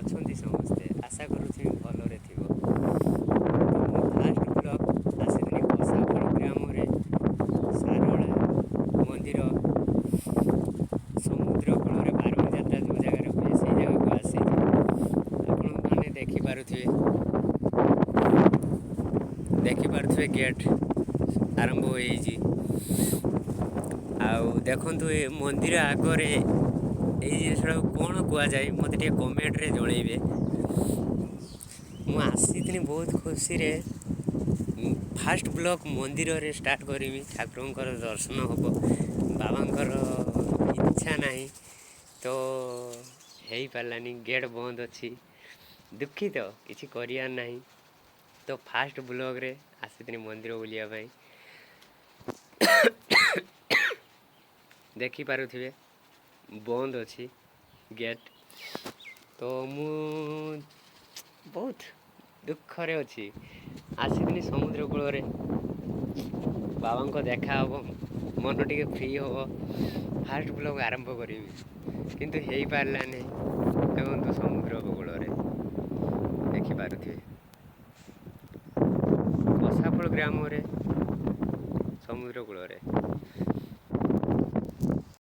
ଅଛନ୍ତି ସମସ୍ତେ? ଆଶା କରୁଛି ଭଲରେ ଥିବ। ମୁଁ ଫାଷ୍ଟ ବ୍ଲଗ୍ ଆସିଥିଲି କସାଫଳ ଗ୍ରାମରେ ସାରଳା ମନ୍ଦିର ସମୁଦ୍ର କୂଳରେ ବାରୁଣୀ ଯାତ୍ରା ଯେଉଁ ଜାଗାରେ ହୁଏ ସେଇ ଜାଗାକୁ ଆସିଛି। ଆପଣମାନେ ଦେଖିପାରୁଥିବେ ଗେଟ୍ ଆରମ୍ଭ ହୋଇଯାଇଛି। ଆଉ ଦେଖନ୍ତୁ ଏ ମନ୍ଦିର ଆଗରେ ଏଇ ଜିନିଷଟାକୁ କ'ଣ କୁହାଯାଏ ମୋତେ ଟିକେ କମେଣ୍ଟରେ ଜଣେଇବେ। ମୁଁ ଆସିଥିଲି ବହୁତ ଖୁସିରେ। ଫାଷ୍ଟ ବ୍ଲଗ୍ ମନ୍ଦିରରେ ଷ୍ଟାର୍ଟ କରିବି। ଠାକୁରଙ୍କର ଦର୍ଶନ ହେବ। ବାବାଙ୍କର ଇଚ୍ଛା ନାହିଁ ତ ହେଇପାରିଲାନି, ଗେଟ୍ ବନ୍ଦ ଅଛି। ଦୁଃଖିତ, କିଛି କରିବାର ନାହିଁ। ତ ଫାଷ୍ଟ ବ୍ଲଗ୍ରେ ଆସିଥିଲି ମନ୍ଦିର ବୁଲିବା ପାଇଁ। ଦେଖିପାରୁଥିବେ ବନ୍ଦ ଅଛି ଗେଟ୍। ତ ମୁଁ ବହୁତ ଦୁଃଖରେ ଅଛି। ଆସିଥିଲି ସମୁଦ୍ର କୂଳରେ, ବାବାଙ୍କ ଦେଖା ହେବ, ମନ ଟିକେ ଫ୍ରି ହେବ, ଫାଷ୍ଟ ବ୍ଲଗ୍ ଆରମ୍ଭ କରିବି, କିନ୍ତୁ ହେଇପାରିଲାନି। ଦେଖନ୍ତୁ ସମୁଦ୍ର କୂଳରେ ଦେଖିପାରୁଥିବେ କସାଫଳ ଗ୍ରାମରେ ସମୁଦ୍ର କୂଳରେ